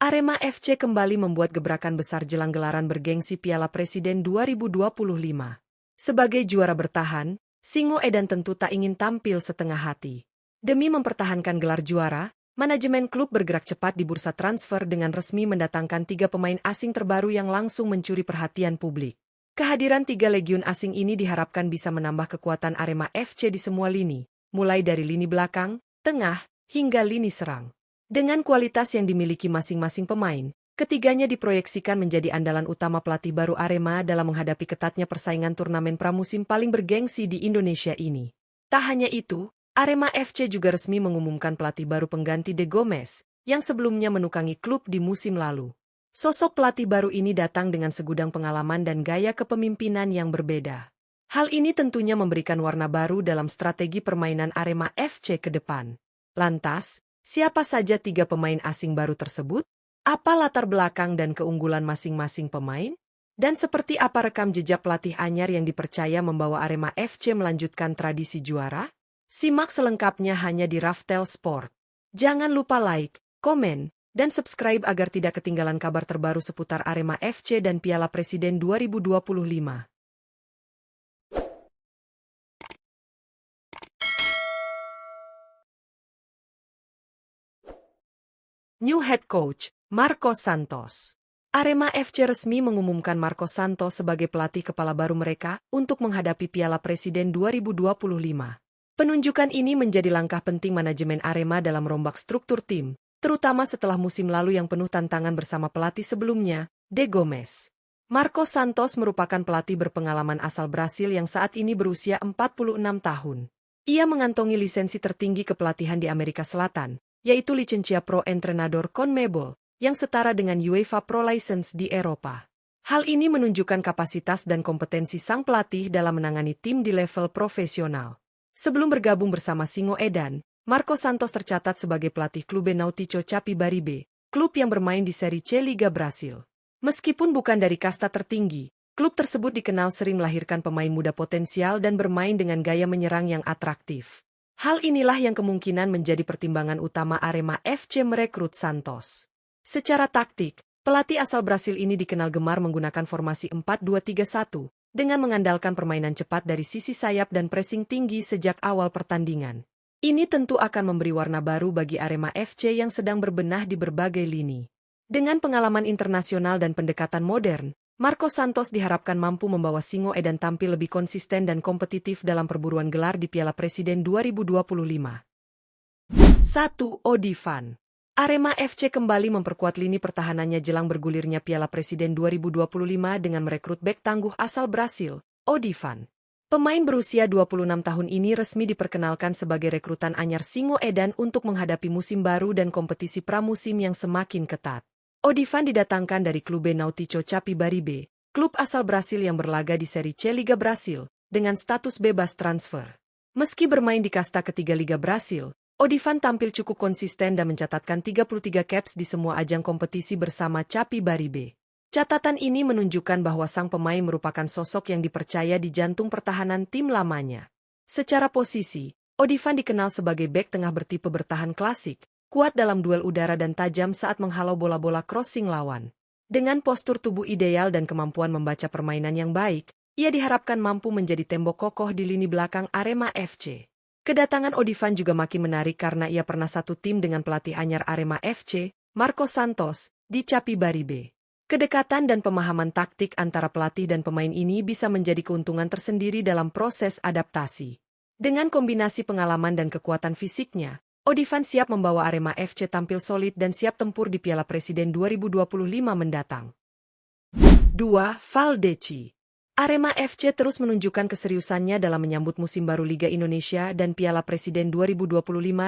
Arema FC kembali membuat gebrakan besar jelang gelaran bergengsi Piala Presiden 2025. Sebagai juara bertahan, Singo Edan tentu tak ingin tampil setengah hati. Demi mempertahankan gelar juara, manajemen klub bergerak cepat di bursa transfer dengan resmi mendatangkan 3 pemain asing terbaru yang langsung mencuri perhatian publik. Kehadiran 3 legiun asing ini diharapkan bisa menambah kekuatan Arema FC di semua lini, mulai dari lini belakang, tengah, hingga lini serang. Dengan kualitas yang dimiliki masing-masing pemain, ketiganya diproyeksikan menjadi andalan utama pelatih baru Arema dalam menghadapi ketatnya persaingan turnamen pramusim paling bergengsi di Indonesia ini. Tak hanya itu, Arema FC juga resmi mengumumkan pelatih baru pengganti De Gomez, yang sebelumnya menukangi klub di musim lalu. Sosok pelatih baru ini datang dengan segudang pengalaman dan gaya kepemimpinan yang berbeda. Hal ini tentunya memberikan warna baru dalam strategi permainan Arema FC ke depan. Lantas, siapa saja 3 pemain asing baru tersebut? Apa latar belakang dan keunggulan masing-masing pemain? Dan seperti apa rekam jejak pelatih anyar yang dipercaya membawa Arema FC melanjutkan tradisi juara? Simak selengkapnya hanya di Raftel Sport. Jangan lupa like, komen, dan subscribe agar tidak ketinggalan kabar terbaru seputar Arema FC dan Piala Presiden 2025. New Head Coach, Marcos Santos. Arema FC resmi mengumumkan Marcos Santos sebagai pelatih kepala baru mereka untuk menghadapi Piala Presiden 2025. Penunjukan ini menjadi langkah penting manajemen Arema dalam merombak struktur tim, terutama setelah musim lalu yang penuh tantangan bersama pelatih sebelumnya, De Gomez. Marcos Santos merupakan pelatih berpengalaman asal Brasil yang saat ini berusia 46 tahun. Ia mengantongi lisensi tertinggi kepelatihan di Amerika Selatan, yaitu Licencia Pro Entrenador CONMEBOL, yang setara dengan UEFA Pro License di Eropa. Hal ini menunjukkan kapasitas dan kompetensi sang pelatih dalam menangani tim di level profesional. Sebelum bergabung bersama Singo Edan, Marcos Santos tercatat sebagai pelatih Clube Náutico Capibaribe, klub yang bermain di Serie C Liga Brasil. Meskipun bukan dari kasta tertinggi, klub tersebut dikenal sering melahirkan pemain muda potensial dan bermain dengan gaya menyerang yang atraktif. Hal inilah yang kemungkinan menjadi pertimbangan utama Arema FC merekrut Santos. Secara taktik, pelatih asal Brasil ini dikenal gemar menggunakan formasi 4-2-3-1, dengan mengandalkan permainan cepat dari sisi sayap dan pressing tinggi sejak awal pertandingan. Ini tentu akan memberi warna baru bagi Arema FC yang sedang berbenah di berbagai lini. Dengan pengalaman internasional dan pendekatan modern, Marcos Santos diharapkan mampu membawa Singo Edan tampil lebih konsisten dan kompetitif dalam perburuan gelar di Piala Presiden 2025. 1. Odivan. Arema FC kembali memperkuat lini pertahanannya jelang bergulirnya Piala Presiden 2025 dengan merekrut bek tangguh asal Brasil, Odivan. Pemain berusia 26 tahun ini resmi diperkenalkan sebagai rekrutan anyar Singo Edan untuk menghadapi musim baru dan kompetisi pramusim yang semakin ketat. Odivan didatangkan dari Clube Náutico Capibaribe, klub asal Brasil yang berlaga di Serie C Liga Brasil, dengan status bebas transfer. Meski bermain di kasta ketiga Liga Brasil, Odivan tampil cukup konsisten dan mencatatkan 33 caps di semua ajang kompetisi bersama Capibaribe. Catatan ini menunjukkan bahwa sang pemain merupakan sosok yang dipercaya di jantung pertahanan tim lamanya. Secara posisi, Odivan dikenal sebagai bek tengah bertipe bertahan klasik, kuat dalam duel udara dan tajam saat menghalau bola-bola crossing lawan. Dengan postur tubuh ideal dan kemampuan membaca permainan yang baik, ia diharapkan mampu menjadi tembok kokoh di lini belakang Arema FC. Kedatangan Odivan juga makin menarik karena ia pernah satu tim dengan pelatih anyar Arema FC, Marcos Santos, di Capibaribe. Kedekatan dan pemahaman taktik antara pelatih dan pemain ini bisa menjadi keuntungan tersendiri dalam proses adaptasi. Dengan kombinasi pengalaman dan kekuatan fisiknya, Odivan siap membawa Arema FC tampil solid dan siap tempur di Piala Presiden 2025 mendatang. 2. Valdeci. Arema FC terus menunjukkan keseriusannya dalam menyambut musim baru Liga Indonesia dan Piala Presiden 2025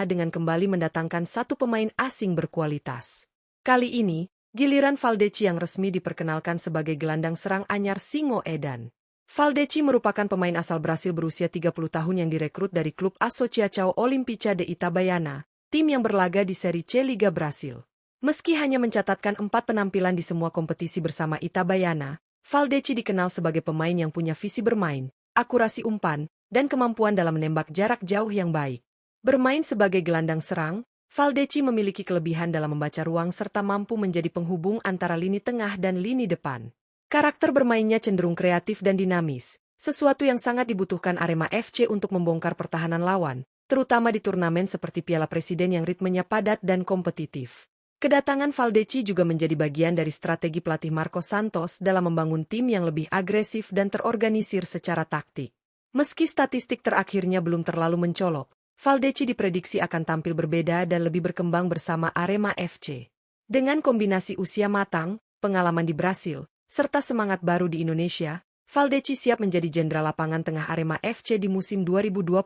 dengan kembali mendatangkan 1 pemain asing berkualitas. Kali ini, giliran Valdeci yang resmi diperkenalkan sebagai gelandang serang anyar Singo Edan. Valdeci merupakan pemain asal Brasil berusia 30 tahun yang direkrut dari klub Associação Olímpica de Itabaiana, tim yang berlaga di Serie C Liga Brasil. Meski hanya mencatatkan 4 penampilan di semua kompetisi bersama Itabaiana, Valdeci dikenal sebagai pemain yang punya visi bermain, akurasi umpan, dan kemampuan dalam menembak jarak jauh yang baik. Bermain sebagai gelandang serang, Baldacci memiliki kelebihan dalam membaca ruang serta mampu menjadi penghubung antara lini tengah dan lini depan. Karakter bermainnya cenderung kreatif dan dinamis, sesuatu yang sangat dibutuhkan Arema FC untuk membongkar pertahanan lawan, terutama di turnamen seperti Piala Presiden yang ritmenya padat dan kompetitif. Kedatangan Baldacci juga menjadi bagian dari strategi pelatih Marcos Santos dalam membangun tim yang lebih agresif dan terorganisir secara taktik. Meski statistik terakhirnya belum terlalu mencolok, Baldacci diprediksi akan tampil berbeda dan lebih berkembang bersama Arema FC. Dengan kombinasi usia matang, pengalaman di Brasil, serta semangat baru di Indonesia, Baldacci siap menjadi jenderal lapangan tengah Arema FC di musim 2025.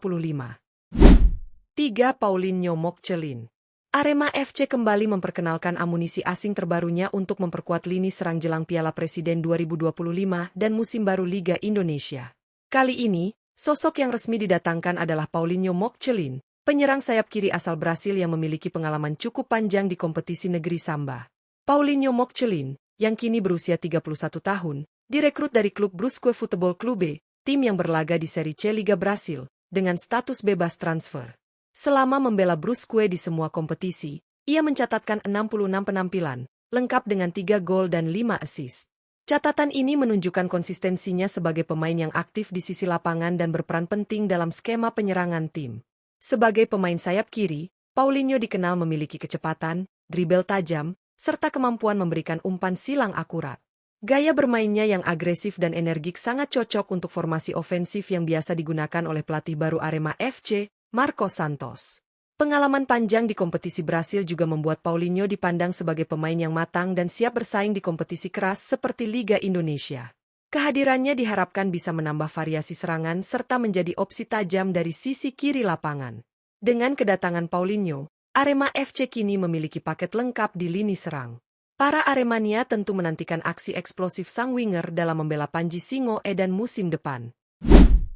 3. Paulinho Mokcelin. Arema FC kembali memperkenalkan amunisi asing terbarunya untuk memperkuat lini serang jelang Piala Presiden 2025 dan musim baru Liga Indonesia. Kali ini, sosok yang resmi didatangkan adalah Paulinho Mokcelin, penyerang sayap kiri asal Brasil yang memiliki pengalaman cukup panjang di kompetisi negeri Samba. Paulinho Mokcelin, yang kini berusia 31 tahun, direkrut dari klub Brusque Futebol Clube, tim yang berlaga di Serie C Liga Brasil, dengan status bebas transfer. Selama membela Brusque di semua kompetisi, ia mencatatkan 66 penampilan, lengkap dengan 3 gol dan 5 assist. Catatan ini menunjukkan konsistensinya sebagai pemain yang aktif di sisi lapangan dan berperan penting dalam skema penyerangan tim. Sebagai pemain sayap kiri, Paulinho dikenal memiliki kecepatan, dribel tajam, serta kemampuan memberikan umpan silang akurat. Gaya bermainnya yang agresif dan energik sangat cocok untuk formasi ofensif yang biasa digunakan oleh pelatih baru Arema FC, Marcos Santos. Pengalaman panjang di kompetisi Brasil juga membuat Paulinho dipandang sebagai pemain yang matang dan siap bersaing di kompetisi keras seperti Liga Indonesia. Kehadirannya diharapkan bisa menambah variasi serangan serta menjadi opsi tajam dari sisi kiri lapangan. Dengan kedatangan Paulinho, Arema FC kini memiliki paket lengkap di lini serang. Para Aremania tentu menantikan aksi eksplosif sang winger dalam membela Panji Singo Edan musim depan.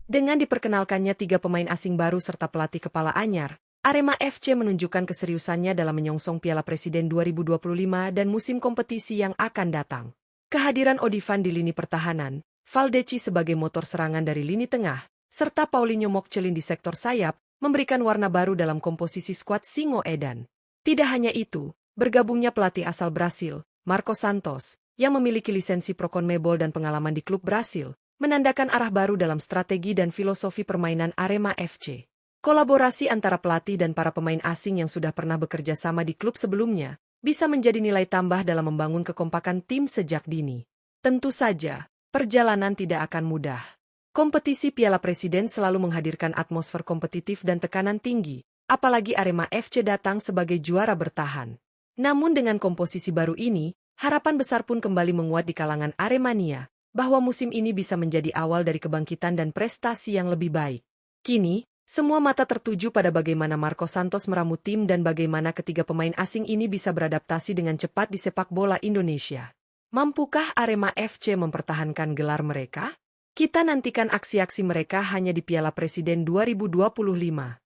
Dengan diperkenalkannya 3 pemain asing baru serta pelatih kepala anyar, Arema FC menunjukkan keseriusannya dalam menyongsong Piala Presiden 2025 dan musim kompetisi yang akan datang. Kehadiran Odivan di lini pertahanan, Baldacci sebagai motor serangan dari lini tengah, serta Paulinho Mokcelin di sektor sayap, memberikan warna baru dalam komposisi skuad Singo Edan. Tidak hanya itu, bergabungnya pelatih asal Brasil, Marcos Santos, yang memiliki lisensi Pro CONMEBOL dan pengalaman di klub Brasil, menandakan arah baru dalam strategi dan filosofi permainan Arema FC. Kolaborasi antara pelatih dan para pemain asing yang sudah pernah bekerja sama di klub sebelumnya, bisa menjadi nilai tambah dalam membangun kekompakan tim sejak dini. Tentu saja, perjalanan tidak akan mudah. Kompetisi Piala Presiden selalu menghadirkan atmosfer kompetitif dan tekanan tinggi, apalagi Arema FC datang sebagai juara bertahan. Namun dengan komposisi baru ini, harapan besar pun kembali menguat di kalangan Aremania, bahwa musim ini bisa menjadi awal dari kebangkitan dan prestasi yang lebih baik. Kini, semua mata tertuju pada bagaimana Marcos Santos meramu tim dan bagaimana ketiga pemain asing ini bisa beradaptasi dengan cepat di sepak bola Indonesia. Mampukah Arema FC mempertahankan gelar mereka? Kita nantikan aksi-aksi mereka hanya di Piala Presiden 2025.